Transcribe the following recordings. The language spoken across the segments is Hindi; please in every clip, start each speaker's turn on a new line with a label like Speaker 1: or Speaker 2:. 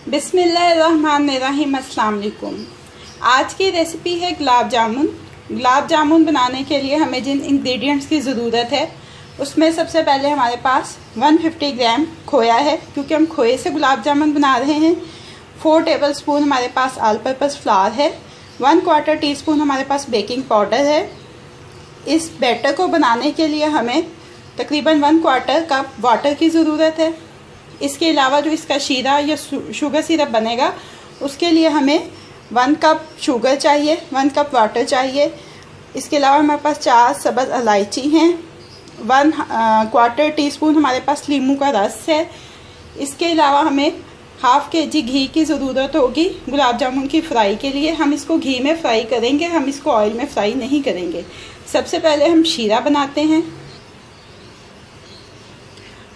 Speaker 1: बिस्मिल्लाहिर्रहमानिर्रहीम। अस्सलाम वालेकुम। आज की रेसिपी है गुलाब जामुन। गुलाब जामुन बनाने के लिए हमें जिन इंग्रेडिएंट्स की ज़रूरत है उसमें सबसे पहले हमारे पास 150 ग्राम खोया है, क्योंकि हम खोए से गुलाब जामुन बना रहे हैं। 4 टेबलस्पून हमारे पास ऑल पर्पस फ्लावर है। 1/4 टीस्पून हमारे पास बेकिंग पाउडर है। इस बैटर को बनाने के लिए हमें तकरीबन 1/4 कप वाटर की ज़रूरत है। इसके अलावा जो इसका शीरा या शुगर सिरप बनेगा उसके लिए हमें 1 कप शुगर चाहिए, 1 कप वाटर चाहिए। इसके अलावा हमारे पास 4 सब्ज़ इलायची हैं। 1/4 टीस्पून हमारे पास नींबू का रस है। इसके अलावा हमें ½ kg घी की ज़रूरत होगी गुलाब जामुन की फ्राई के लिए। हम इसको घी में फ्राई करेंगे, हम इसको ऑयल में फ्राई नहीं करेंगे। सबसे पहले हम शीरा बनाते हैं।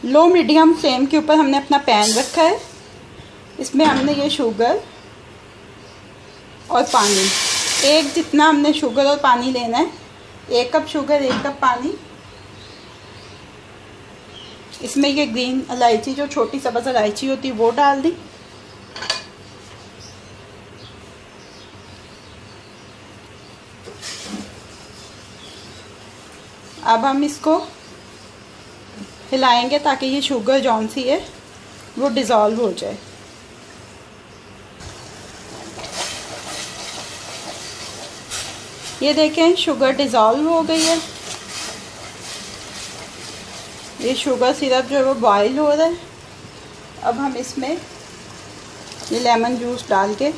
Speaker 1: लो मीडियम फ्लेम के ऊपर हमने अपना पैन रखा है। इसमें हमने ये शुगर और पानी, एक जितना हमने शुगर और पानी लेना है। 1 कप शुगर, 1 कप पानी। इसमें ये ग्रीन इलायची, जो छोटी सब्ज़ इलायची होती है, वो डाल दी। अब हम इसको हिलाएंगे ताकि ये शुगर जौन सी है वो डिज़ोल्व हो जाए। ये देखें, शुगर डिज़ोल्व हो गई है। ये शुगर सिरप जो है वो बॉयल हो रहा है। अब हम इसमें ये लेमन जूस डाल के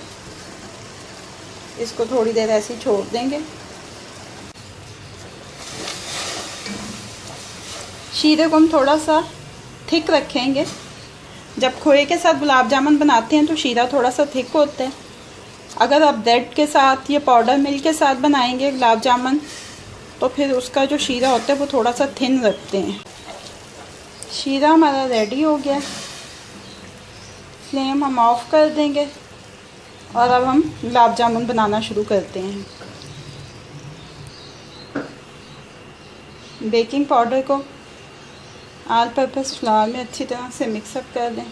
Speaker 1: इसको थोड़ी देर ऐसे ही छोड़ देंगे। शीरे को हम थोड़ा सा थिक रखेंगे। जब खोए के साथ गुलाब जामुन बनाते हैं तो शीरा थोड़ा सा थिक होता है। अगर आप ब्रेड के साथ या पाउडर मिल्क के साथ बनाएंगे गुलाब जामुन तो फिर उसका जो शीरा होता है वो थोड़ा सा थिन रखते हैं। शीरा हमारा रेडी हो गया। फ्लेम हम ऑफ कर देंगे और अब हम गुलाब जामुन बनाना शुरू करते हैं। बेकिंग पाउडर को ऑल पर्पस फ्लावर में अच्छी तरह से मिक्सअप कर दें।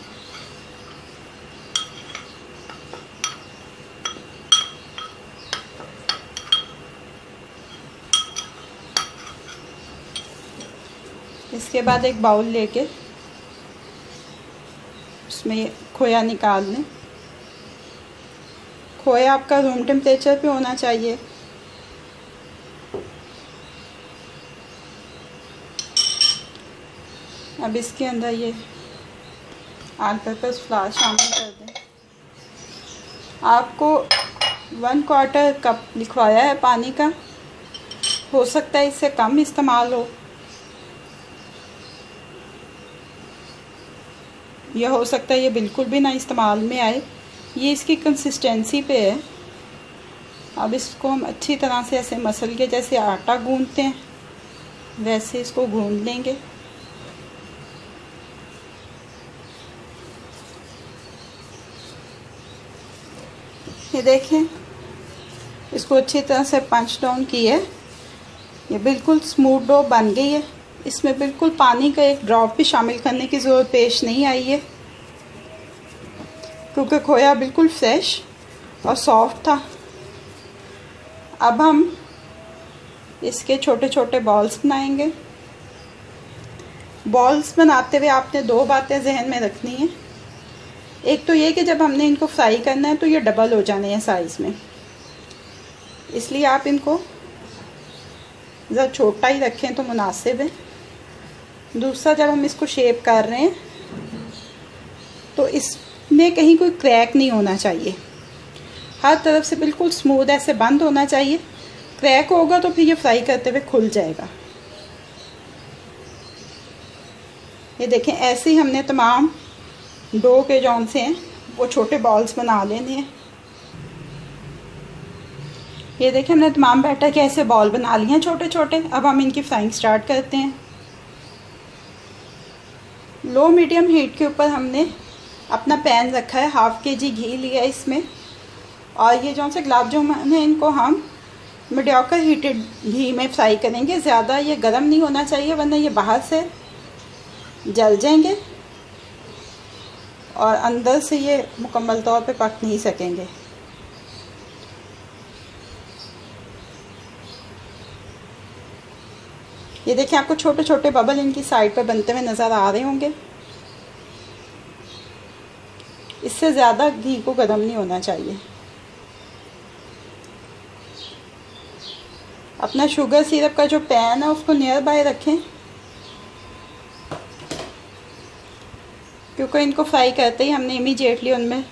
Speaker 1: इसके बाद एक बाउल लेके उसमें ये खोया निकाल लें। खोया आपका रूम टेम्परेचर पे होना चाहिए। अब इसके अंदर ये ऑल पर्पस फ्लावर शामिल कर दें। आपको 1/4 कप लिखवाया है पानी का, हो सकता है इससे कम इस्तेमाल हो, यह हो सकता है ये बिल्कुल भी ना इस्तेमाल में आए। ये इसकी कंसिस्टेंसी पे है। अब इसको हम अच्छी तरह से ऐसे मसल के, जैसे आटा गूंदते हैं वैसे इसको गूंद लेंगे। ये देखें, इसको अच्छी तरह से पंच डाउन किया है। ये बिल्कुल स्मूथ डो बन गई है। इसमें बिल्कुल पानी का एक ड्रॉप भी शामिल करने की ज़रूरत पेश नहीं आई है, क्योंकि खोया बिल्कुल फ्रेश और सॉफ्ट था। अब हम इसके छोटे छोटे बॉल्स बनाएंगे। बॉल्स बनाते हुए आपने 2 बातें जहन में रखनी है। एक तो ये कि जब हमने इनको फ्राई करना है तो ये डबल हो जाने हैं साइज़ में, इसलिए आप इनको ज़रा छोटा ही रखें तो मुनासिब है। दूसरा, जब हम इसको शेप कर रहे हैं तो इसमें कहीं कोई क्रैक नहीं होना चाहिए। हर तरफ से बिल्कुल स्मूथ ऐसे बंद होना चाहिए। क्रैक होगा तो फिर ये फ्राई करते हुए खुल जाएगा। ये देखें, ऐसे ही हमने तमाम डो के जौन से हैं वो छोटे बॉल्स बना लेने हैं। ये देखें, हमने तमाम बैटर के ऐसे बॉल बना लिए हैं छोटे छोटे। अब हम इनकी फ्राइंग स्टार्ट करते हैं। लो मीडियम हीट के ऊपर हमने अपना पैन रखा है। ½ kg घी लिया है इसमें, और ये जौन से गुलाब जामुन है इनको हम मीडियोकर हीटेड घी में फ्राई करेंगे। ज़्यादा ये गर्म नहीं होना चाहिए वरना ये बाहर से जल जाएंगे। और अंदर से ये मुकम्मल तौर पे पक नहीं सकेंगे। ये देखिए, आपको छोटे छोटे बबल इनकी साइड पे बनते हुए नज़र आ रहे होंगे। इससे ज़्यादा घी को गर्म नहीं होना चाहिए। अपना शुगर सिरप का जो पैन है उसको नियर बाय रखें, क्योंकि इनको फ्राई करते ही हमने इमीडिएटली उनमें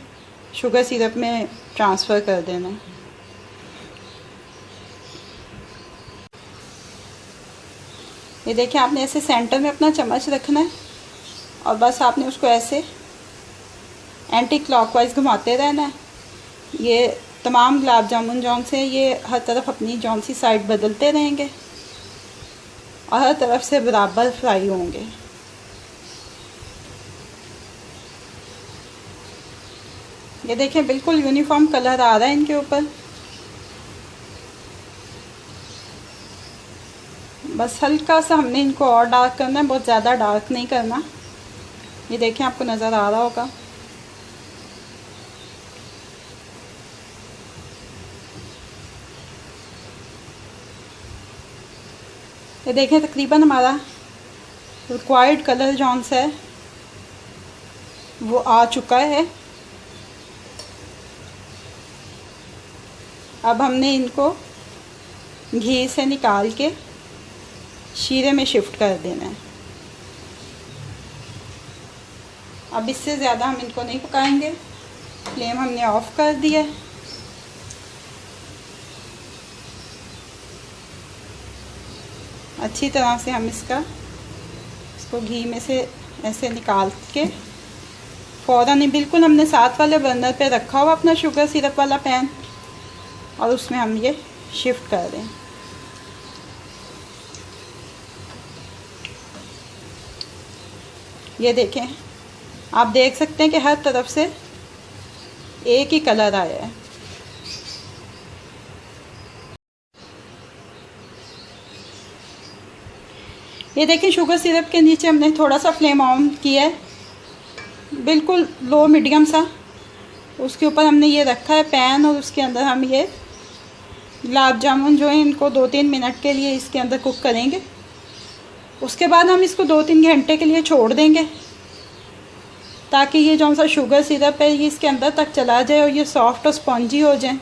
Speaker 1: शुगर सिरप में ट्रांसफ़र कर देना। ये देखिए, आपने ऐसे सेंटर में अपना चम्मच रखना है और बस आपने उसको ऐसे एंटी क्लॉकवाइज घुमाते रहना है। ये तमाम गुलाब जामुन जौन से ये हर तरफ अपनी जौन सी साइड बदलते रहेंगे और हर तरफ से बराबर फ्राई होंगे। ये देखें, बिल्कुल यूनिफॉर्म कलर आ रहा है इनके ऊपर। बस हल्का सा हमने इनको और डार्क करना है, बहुत ज़्यादा डार्क नहीं करना। ये देखें, आपको नज़र आ रहा होगा। ये देखें, तकरीबन हमारा रिक्वायर्ड कलर जौन सा है वो आ चुका है। अब हमने इनको घी से निकाल के शीरे में शिफ्ट कर देना है। अब इससे ज़्यादा हम इनको नहीं पकाएंगे। फ्लेम हमने ऑफ कर दिया है। अच्छी तरह से हम इसको घी में से ऐसे निकाल के फ़ौरन ही बिल्कुल हमने साथ वाले बर्नर पे रखा हुआ अपना शुगर सिरप वाला पैन, और उसमें हम ये शिफ्ट कर दें। ये देखें, आप देख सकते हैं कि हर तरफ से एक ही कलर आया है। ये देखें, शुगर सिरप के नीचे हमने थोड़ा सा फ्लेम ऑन किया है, बिल्कुल लो मीडियम सा। उसके ऊपर हमने ये रखा है पैन, और उसके अंदर हम ये गुलाब जामुन जो है इनको 2-3 मिनट के लिए इसके अंदर कुक करेंगे। उसके बाद हम इसको 2-3 घंटे के लिए छोड़ देंगे, ताकि ये जो सा शुगर सिरप है ये इसके अंदर तक चला जाए और ये सॉफ्ट और स्पॉन्जी हो जाए।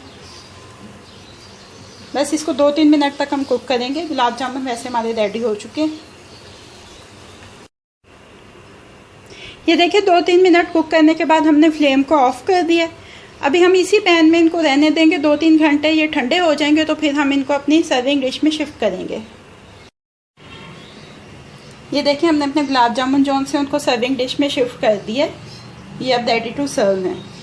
Speaker 1: बस इसको 2-3 मिनट तक हम कुक करेंगे। गुलाब जामुन वैसे हमारे रेडी हो चुके हैं। ये देखिए, 2-3 मिनट कुक करने के बाद हमने फ्लेम को ऑफ़ कर दिया। अभी हम इसी पैन में इनको रहने देंगे 2-3 घंटे। ये ठंडे हो जाएंगे तो फिर हम इनको अपनी सर्विंग डिश में शिफ्ट करेंगे। ये देखिए, हमने अपने गुलाब जामुन जौन से उनको सर्विंग डिश में शिफ्ट कर दिया। ये अब रेडी टू सर्व हैं।